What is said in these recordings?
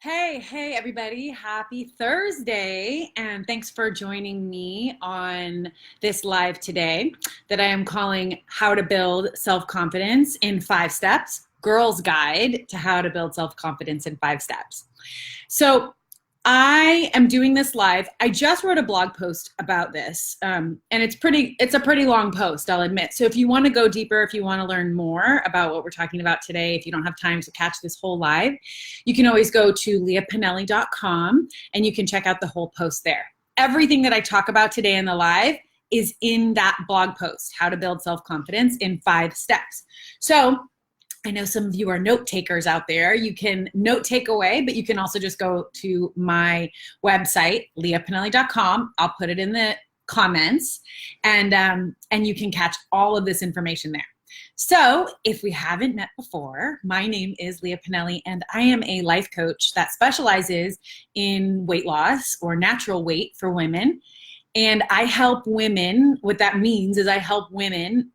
Hey, everybody. Happy Thursday. And thanks for joining me on this live today that I am calling How to Build Self-Confidence in 5 Steps, Girl's Guide to How to Build Self-Confidence in 5 Steps. So I am doing this live. I just wrote a blog post about this, and it's a pretty long post, I'll admit. So if you want to go deeper, if you want to learn more about what we're talking about today, if you don't have time to catch this whole live, you can always go to leahpinelli.com and you can check out the whole post there. Everything that I talk about today in the live is in that blog post, How to Build Self-Confidence in 5 Steps. So I know some of you are note takers out there. You can note take away, but you can also just go to my website, leahpinelli.com. I'll put it in the comments, and you can catch all of this information there. So if we haven't met before, my name is Leah Pinelli, and I am a life coach that specializes in weight loss or natural weight for women. And I help women, what that means is I help women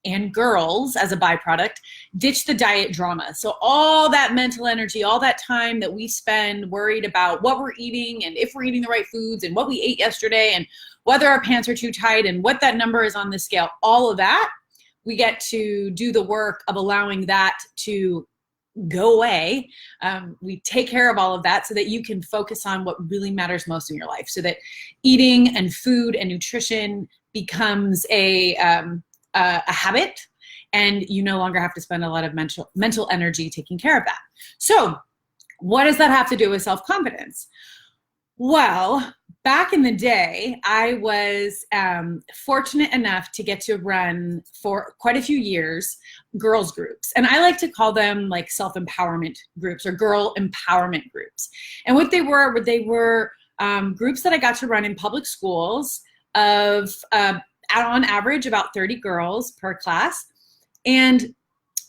and girls as a byproduct ditch the diet drama. So all that mental energy, all that time that we spend worried about what we're eating and if we're eating the right foods and what we ate yesterday and whether our pants are too tight and what that number is on the scale, all of that, we get to do the work of allowing that to go away. We take care of all of that so that you can focus on what really matters most in your life, so that eating and food and nutrition becomes a habit, and you no longer have to spend a lot of mental energy taking care of that. So what does that have to do with self-confidence? Well, back in the day, I was fortunate enough to get to run for quite a few years girls groups. And I like to call them like self-empowerment groups or girl empowerment groups. And what they were groups that I got to run in public schools of on average about 30 girls per class. And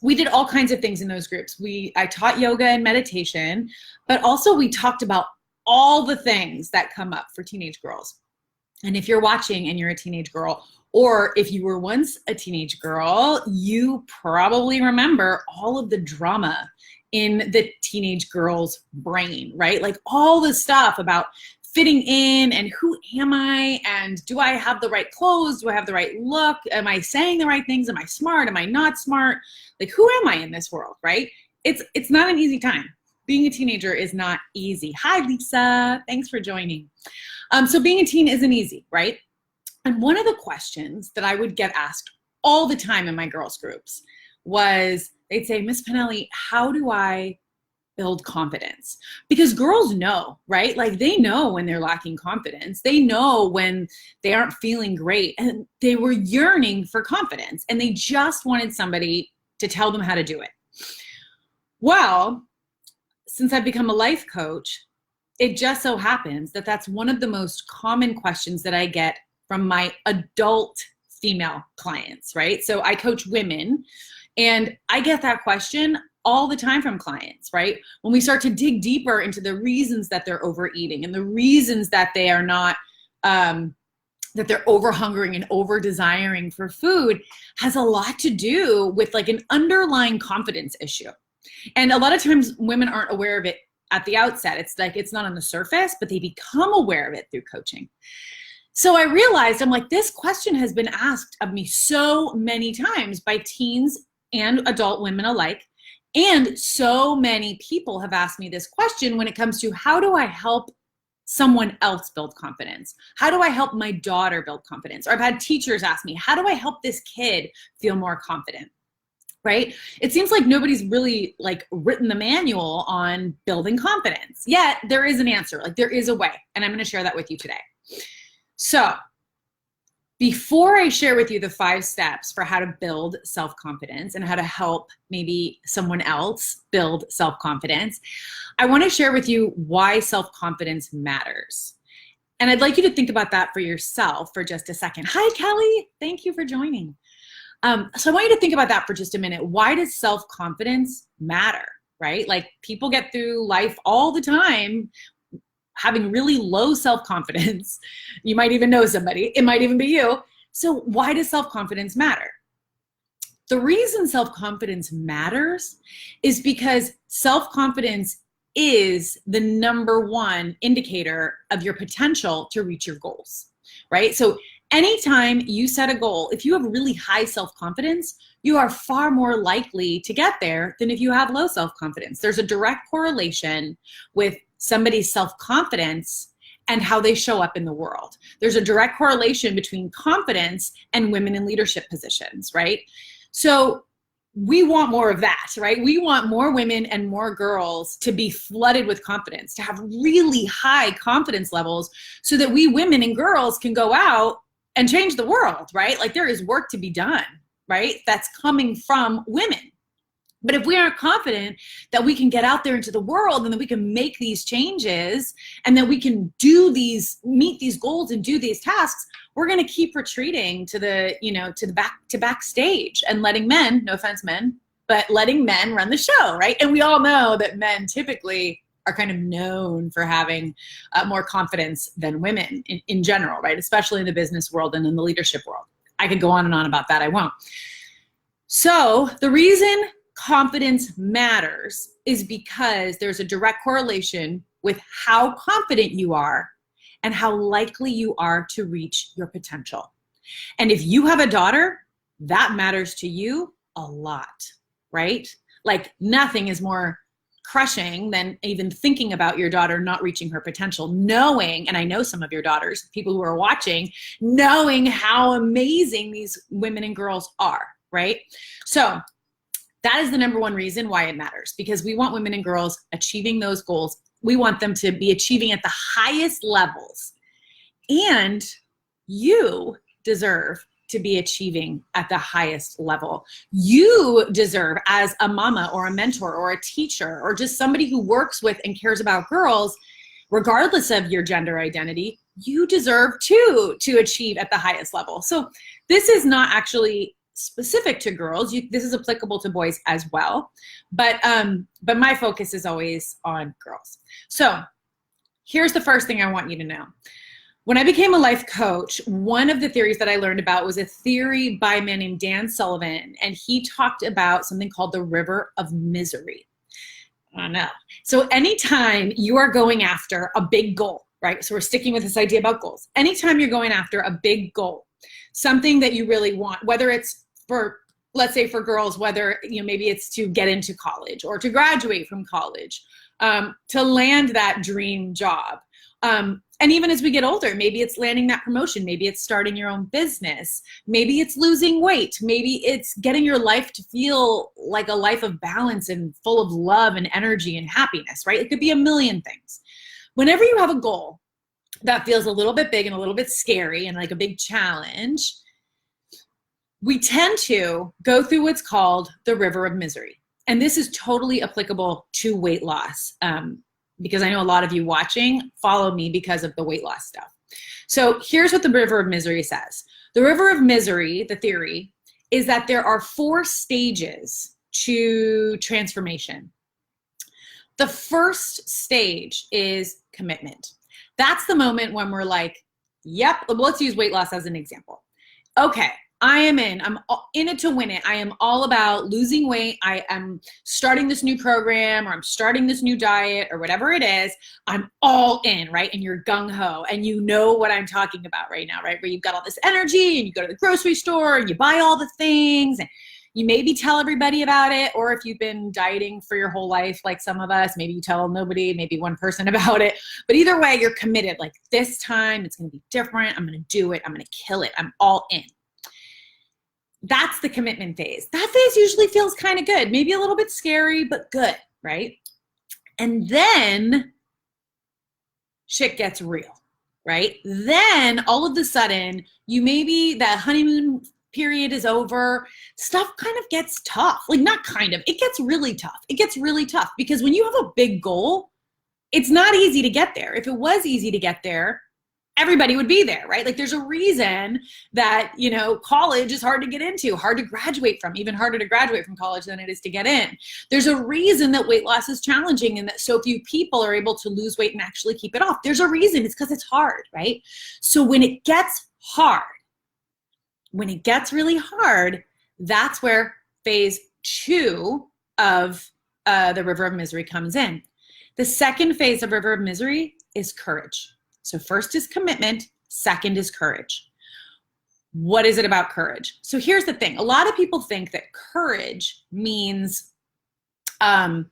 we did all kinds of things in those groups. I taught yoga and meditation, but also we talked about all the things that come up for teenage girls. And if you're watching and you're a teenage girl, or if you were once a teenage girl, you probably remember all of the drama in the teenage girl's brain, right? Like all the stuff about fitting in and who am I, and do I have the right clothes? Do I have the right look? Am I saying the right things? Am I smart? Am I not smart? Like, who am I in this world, right? It's not an easy time. Being a teenager is not easy. Hi, Lisa. Thanks for joining. So being a teen isn't easy, right? And one of the questions that I would get asked all the time in my girls groups was, they'd say, Miss Pinelli, how do I build confidence? Because girls know, right? Like they know when they're lacking confidence. They know when they aren't feeling great, and they were yearning for confidence, and they just wanted somebody to tell them how to do it. Well, since I've become a life coach, it just so happens that that's one of the most common questions that I get from my adult female clients, right? So I coach women, and I get that question all the time from clients, right? When we start to dig deeper into the reasons that they're overeating and the reasons that they are not, that they're over-hungering and over-desiring for food, has a lot to do with like an underlying confidence issue. And a lot of times women aren't aware of it at the outset. It's like, it's not on the surface, but they become aware of it through coaching. So I realized, I'm like, this question has been asked of me so many times by teens and adult women alike. And so many people have asked me this question when it comes to, how do I help someone else build confidence? How do I help my daughter build confidence? Or I've had teachers ask me, how do I help this kid feel more confident? Right? It seems like nobody's really like written the manual on building confidence. Yet there is an answer, like there is a way, and I'm going to share that with you today. So before I share with you the 5 steps for how to build self-confidence and how to help maybe someone else build self-confidence, I want to share with you why self-confidence matters. And I'd like you to think about that for yourself for just a second. Hi, Kelly. Thank you for joining. So I want you to think about that for just a minute. Why does self-confidence matter, right? Like people get through life all the time having really low self-confidence. You might even know somebody. It might even be you. So why does self-confidence matter? The reason self-confidence matters is because self-confidence is the number one indicator of your potential to reach your goals, right? So anytime you set a goal, if you have really high self-confidence, you are far more likely to get there than if you have low self-confidence. There's a direct correlation with somebody's self-confidence and how they show up in the world. There's a direct correlation between confidence and women in leadership positions, right? So we want more of that, right? We want more women and more girls to be flooded with confidence, to have really high confidence levels so that we women and girls can go out and change the world, right? Like there is work to be done, right? That's coming from women. But if we aren't confident that we can get out there into the world and that we can make these changes and that we can meet these goals and do these tasks, we're going to keep retreating to the backstage and letting men, no offense men, but letting men run the show, right? And we all know that men typically are kind of known for having more confidence than women in general, right? Especially in the business world and in the leadership world. I could go on and on about that. I won't. So the reason confidence matters is because there's a direct correlation with how confident you are and how likely you are to reach your potential. And if you have a daughter, that matters to you a lot, right? Like nothing is more crushing than even thinking about your daughter not reaching her potential, knowing, and I know some of your daughters, people who are watching, knowing how amazing these women and girls are, right? So that is the number one reason why it matters, because we want women and girls achieving those goals. We want them to be achieving at the highest levels. And you deserve to be achieving at the highest level. You deserve, as a mama or a mentor or a teacher or just somebody who works with and cares about girls, regardless of your gender identity, you deserve to achieve at the highest level. So this is not actually specific to girls. This is applicable to boys as well. But my focus is always on girls. So here's the first thing I want you to know. When I became a life coach, one of the theories that I learned about was a theory by a man named Dan Sullivan, and he talked about something called the river of misery. I know. So anytime you are going after a big goal, right? So we're sticking with this idea about goals. Anytime you're going after a big goal, something that you really want, whether it's for, let's say for girls, whether, maybe it's to get into college or to graduate from college, to land that dream job. And even as we get older, maybe it's landing that promotion, maybe it's starting your own business, maybe it's losing weight, maybe it's getting your life to feel like a life of balance and full of love and energy and happiness, right? It could be a million things. Whenever you have a goal that feels a little bit big and a little bit scary and like a big challenge, we tend to go through what's called the river of misery. And this is totally applicable to weight loss, because I know a lot of you watching follow me because of the weight loss stuff. So here's what the river of misery says. The river of misery, the theory, is that there are 4 stages to transformation. The first stage is commitment. That's the moment when we're like, yep, let's use weight loss as an example. Okay, I'm in it to win it. I am all about losing weight. I am starting this new program, or I'm starting this new diet, or whatever it is. I'm all in, right? And you're gung-ho, and you know what I'm talking about right now, right? Where you've got all this energy and you go to the grocery store and you buy all the things and you maybe tell everybody about it. Or if you've been dieting for your whole life, like some of us, maybe you tell nobody, maybe one person about it. But either way, you're committed. Like, this time it's going to be different. I'm going to do it. I'm going to kill it. I'm all in. That's the commitment phase. That phase usually feels kind of good, maybe a little bit scary, but good, right? And then shit gets real, right? Then all of a sudden, that honeymoon period is over, stuff kind of gets tough. Like, not kind of, it gets really tough. It gets really tough because when you have a big goal, it's not easy to get there. If it was easy to get there, everybody would be there, right? Like, there's a reason that, college is hard to get into, hard to graduate from, even harder to graduate from college than it is to get in. There's a reason that weight loss is challenging and that so few people are able to lose weight and actually keep it off. There's a reason. It's because it's hard, right? So when it gets hard, when it gets really hard, that's where phase 2 of the river of misery comes in. The second phase of River of Misery is courage. So first is commitment, second is courage. What is it about courage? So here's the thing. A lot of people think that courage means that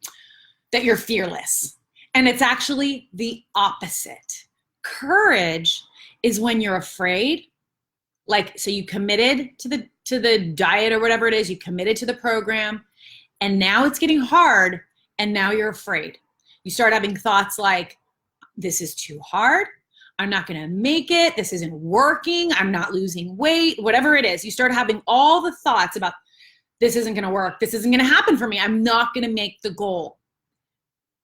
you're fearless. And it's actually the opposite. Courage is when you're afraid, like, so you committed to the diet or whatever it is, you committed to the program, and now it's getting hard, and now you're afraid. You start having thoughts like, this is too hard. I'm not going to make it. This isn't working. I'm not losing weight, whatever it is. You start having all the thoughts about, this isn't going to work. This isn't going to happen for me. I'm not going to make the goal.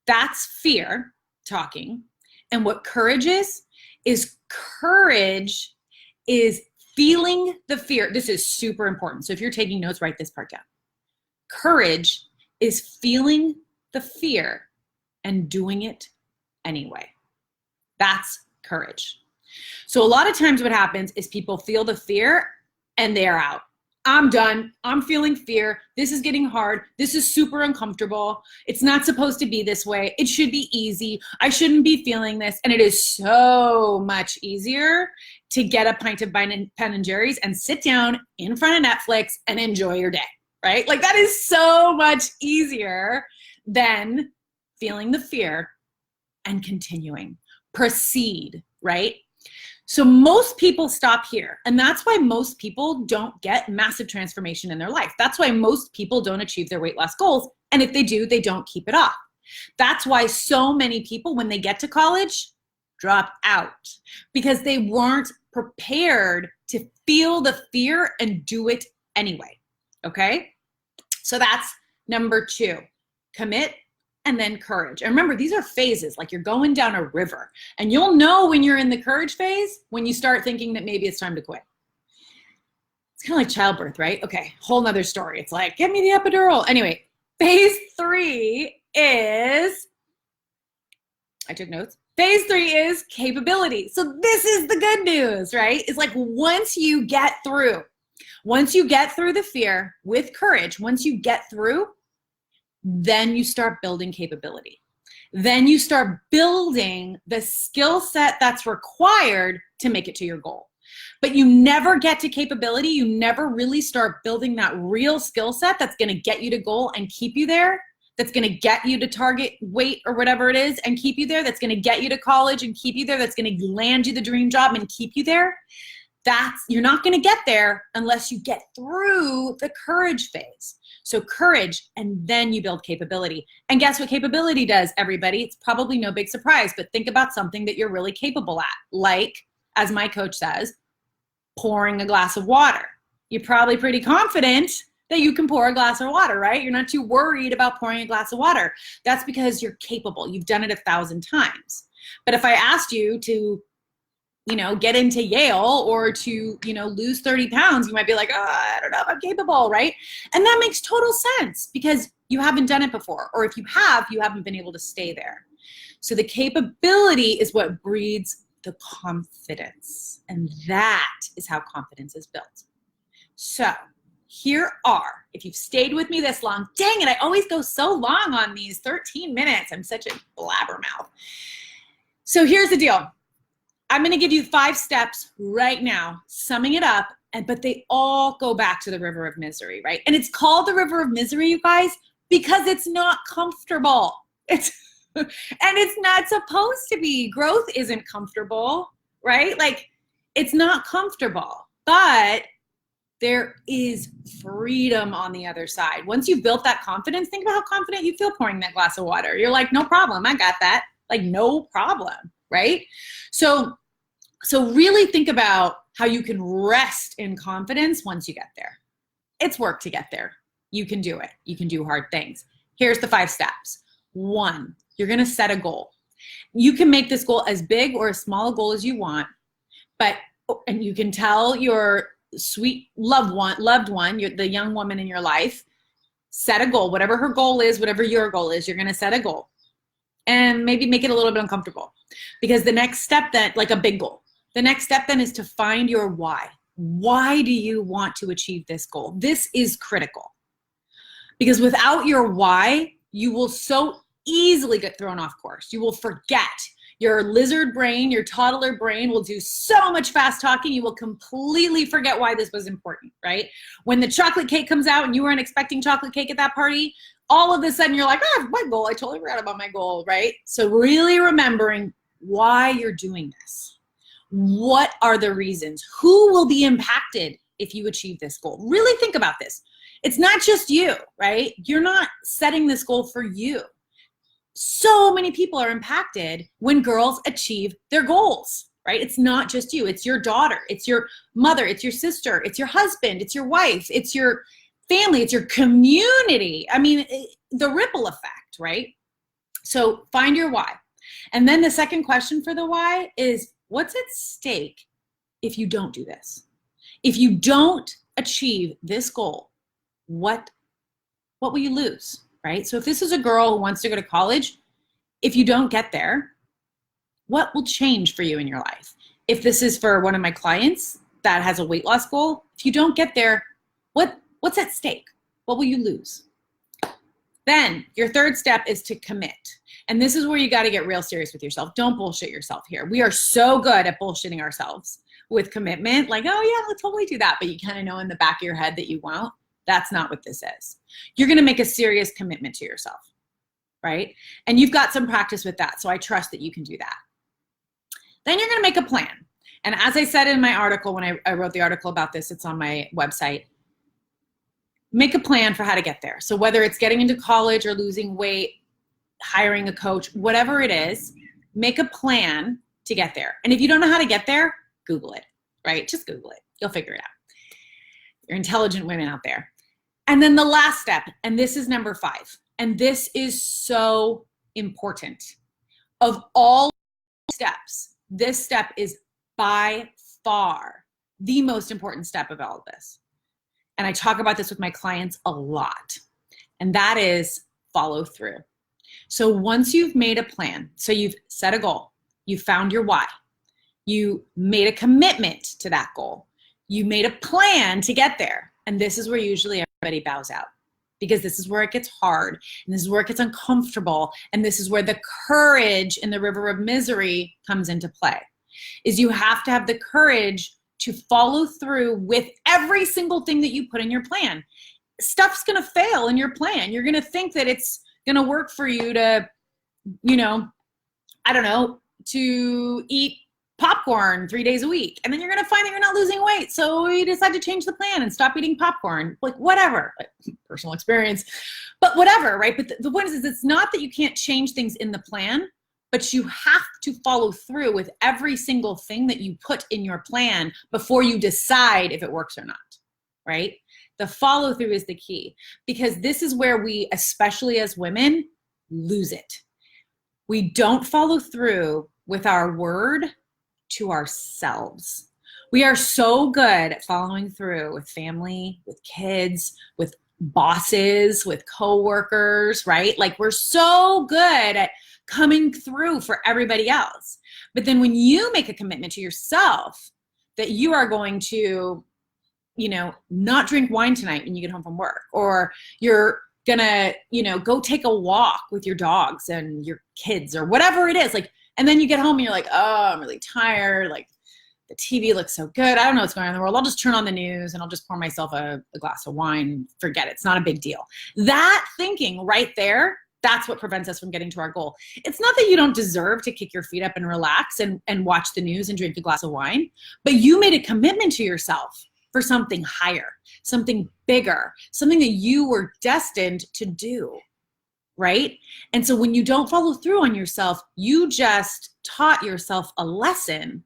That's fear talking. And what courage is courage is feeling the fear. This is super important. So if you're taking notes, write this part down. Courage is feeling the fear and doing it anyway. That's courage. So a lot of times what happens is people feel the fear and they're out. I'm done. I'm feeling fear. This is getting hard. This is super uncomfortable. It's not supposed to be this way. It should be easy. I shouldn't be feeling this. And it is so much easier to get a pint of Ben and Jerry's and sit down in front of Netflix and enjoy your day, right? Like that is so much easier than feeling the fear and continuing. Proceed, right? So most people stop here. And that's why most people don't get massive transformation in their life. That's why most people don't achieve their weight loss goals. And if they do, they don't keep it off. That's why so many people, when they get to college, drop out because they weren't prepared to feel the fear and do it anyway. Okay? So that's number 2. Commit. And then courage. And remember, these are phases, like you're going down a river. And you'll know when you're in the courage phase when you start thinking that maybe it's time to quit. It's kind of like childbirth, right? Okay, whole nother story. It's like, give me the epidural. Anyway, phase 3 is, I took notes. Phase 3 is capability. So this is the good news, right? It's like once you get through the fear with courage, once you get through, then you start building capability. Then you start building the skill set that's required to make it to your goal. But you never get to capability. You never really start building that real skill set that's going to get you to goal and keep you there, that's going to get you to target weight or whatever it is and keep you there, that's going to get you to college and keep you there, that's going to land you the dream job and keep you there. You're not going to get there unless you get through the courage phase. So courage, and then you build capability. And guess what capability does, everybody? It's probably no big surprise, but think about something that you're really capable at. Like, as my coach says, pouring a glass of water. You're probably pretty confident that you can pour a glass of water, right? You're not too worried about pouring a glass of water. That's because you're capable. You've done it 1,000 times. But if I asked you to get into Yale or to, lose 30 pounds, you might be like, I don't know if I'm capable, right? And that makes total sense because you haven't done it before. Or if you have, you haven't been able to stay there. So the capability is what breeds the confidence. And that is how confidence is built. So here are, if you've stayed with me this long, dang it, I always go so long on these 13 minutes. I'm such a blabbermouth. So here's the deal. I'm going to give you 5 steps right now, summing it up, but they all go back to the river of misery, right? And it's called the river of misery, you guys, because it's not comfortable. And it's not supposed to be. Growth isn't comfortable, right? Like, it's not comfortable, but there is freedom on the other side. Once you've built that confidence, think about how confident you feel pouring that glass of water. You're like, no problem, I got that. Like, no problem. Right? So really think about how you can rest in confidence once you get there. It's work to get there. You can do it. You can do hard things. Here's the 5 steps. 1, you're going to set a goal. You can make this goal as big or as small a goal as you want, and you can tell your sweet loved one, the young woman in your life, set a goal. Whatever her goal is, whatever your goal is, you're going to set a goal. And maybe make it a little bit uncomfortable. Because the next step then, like a big goal, the next step then is to find your why. Why do you want to achieve this goal? This is critical. Because without your why, you will so easily get thrown off course. You will forget. Your lizard brain, your toddler brain will do so much fast talking, you will completely forget why this was important, right? When the chocolate cake comes out and you weren't expecting chocolate cake at that party, all of a sudden you're like, oh, my goal, I totally forgot about my goal, right? So really remembering why you're doing this. What are the reasons? Who will be impacted if you achieve this goal? Really think about this. It's not just you, right? You're not setting this goal for you. So many people are impacted when girls achieve their goals, right? It's not just you. It's your daughter. It's your mother. It's your sister. It's your husband. It's your wife. It's your family. It's your community. I mean, the ripple effect, right? So find your why. And then the second question for the why is, what's at stake if you don't do this? If you don't achieve this goal, what will you lose? Right? So if this is a girl who wants to go to college, if you don't get there, what will change for you in your life? If this is for one of my clients that has a weight loss goal, if you don't get there, what's at stake? What will you lose? Then your third step is to commit. And this is where you got to get real serious with yourself. Don't bullshit yourself here. We are so good at bullshitting ourselves with commitment. Like, oh yeah, we'll totally do that. But you kind of know in the back of your head that you won't. That's not what this is. You're going to make a serious commitment to yourself, right? And you've got some practice with that, so I trust that you can do that. Then you're going to make a plan. And as I said in my article, when I wrote the article about this, it's on my website, make a plan for how to get there. So whether it's getting into college or losing weight, hiring a coach, whatever it is, make a plan to get there. And if you don't know how to get there, Google it, right? Just Google it. You'll figure it out. You're intelligent women out there. And then the last step, and this is number 5, and this is so important. Of all steps, this step is by far the most important step of all of this. And I talk about this with my clients a lot, and that is follow through. So once you've made a plan, so you've set a goal, you found your why, you made a commitment to that goal, you made a plan to get there, and this is where usually everybody bows out, because this is where it gets hard, and this is where it gets uncomfortable, and this is where the courage in the river of misery comes into play, is you have to have the courage to follow through with every single thing that you put in your plan. Stuff's gonna fail in your plan. You're gonna think that it's gonna work for you to, to eat popcorn 3 days a week. And then you're going to find that you're not losing weight. So you decide to change the plan and stop eating popcorn, like whatever, like personal experience, but whatever, right? But the point is it's not that you can't change things in the plan, but you have to follow through with every single thing that you put in your plan before you decide if it works or not, right? The follow through is the key, because this is where we, especially as women, lose it. We don't follow through with our word to ourselves. We are so good at following through with family, with kids, with bosses, with coworkers, right? Like we're so good at coming through for everybody else. But then when you make a commitment to yourself that you are going to, not drink wine tonight when you get home from work, or you're gonna, go take a walk with your dogs and your kids or whatever it is, like, and then you get home and you're like, oh, I'm really tired. Like the TV looks so good. I don't know what's going on in the world. I'll just turn on the news and I'll just pour myself a glass of wine. Forget it. It's not a big deal. That thinking right there, that's what prevents us from getting to our goal. It's not that you don't deserve to kick your feet up and relax and watch the news and drink a glass of wine, but you made a commitment to yourself for something higher, something bigger, something that you were destined to do. Right? And so when you don't follow through on yourself, you just taught yourself a lesson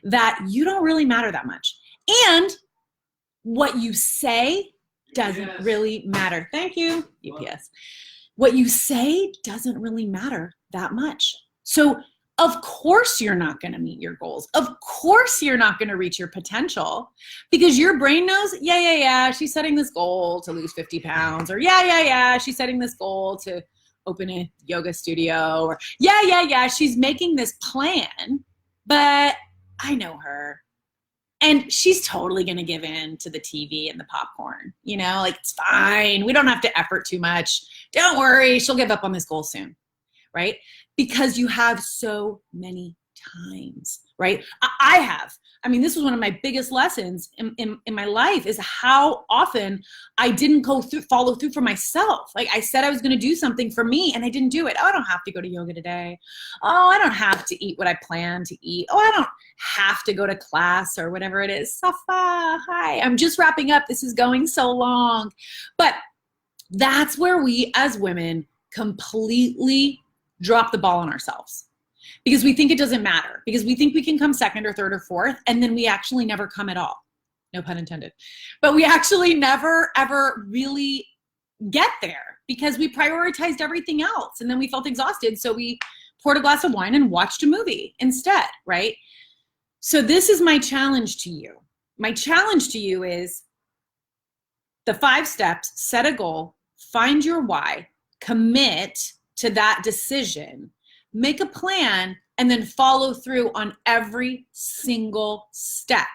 that you don't really matter that much. And what you say doesn't really matter. Thank you, UPS. What you say doesn't really matter that much. So of course you're not going to meet your goals. Of course you're not going to reach your potential, because your brain knows, yeah, she's setting this goal to lose 50 pounds, or yeah, she's setting this goal to open a yoga studio, or yeah, she's making this plan, but I know her. And she's totally going to give in to the TV and the popcorn, like it's fine. We don't have to effort too much. Don't worry. She'll give up on this goal soon, right? Because you have so many times, right? I have. I mean, this was one of my biggest lessons in my life is how often I didn't follow through for myself. Like I said I was going to do something for me and I didn't do it. Oh, I don't have to go to yoga today. Oh, I don't have to eat what I plan to eat. Oh, I don't have to go to class or whatever it is. Safa, hi. I'm just wrapping up. This is going so long. But that's where we as women completely drop the ball on ourselves. Because we think it doesn't matter, because we think we can come second or third or fourth, and then we actually never come at all. No pun intended. But we actually never, ever really get there because we prioritized everything else. And then we felt exhausted. So we poured a glass of wine and watched a movie instead, right? So this is my challenge to you. My challenge to you is the 5 steps: set a goal, find your why, commit to that decision, make a plan, and then follow through on every single step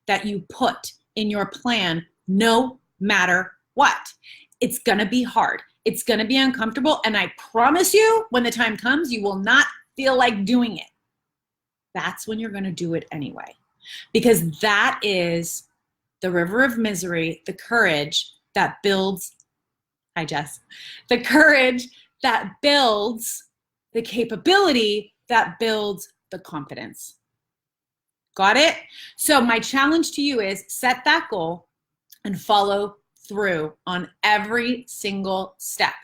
that you put in your plan, no matter what. It's going to be hard. It's going to be uncomfortable. And I promise you, when the time comes, you will not feel like doing it. That's when you're going to do it anyway. Because that is the river of misery, the courage that builds, hi Jess, the courage that builds the capability that builds the confidence. Got it? So my challenge to you is set that goal and follow through on every single step.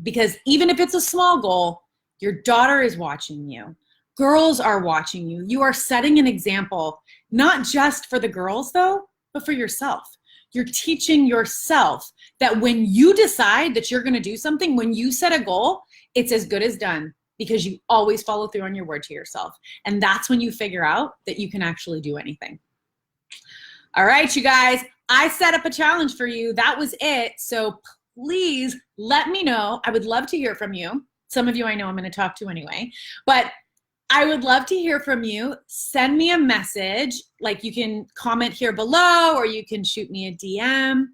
Because even if it's a small goal, your daughter is watching you. Girls are watching you. You are setting an example, not just for the girls though, but for yourself. You're teaching yourself that when you decide that you're going to do something, when you set a goal, it's as good as done because you always follow through on your word to yourself. And that's when you figure out that you can actually do anything. All right, you guys, I set up a challenge for you. That was it. So please let me know. I would love to hear from you. Some of you I know I'm going to talk to anyway, but I would love to hear from you. Send me a message. Like you can comment here below or you can shoot me a DM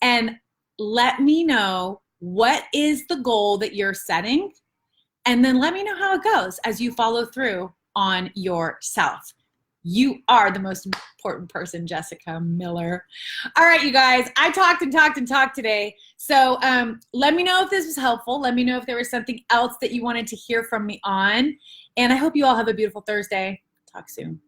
and let me know what is the goal that you're setting. And then let me know how it goes as you follow through on yourself. You are the most important person, Jessica Miller. All right, you guys, I talked and talked and talked today. So let me know if this was helpful. Let me know if there was something else that you wanted to hear from me on. And I hope you all have a beautiful Thursday. Talk soon.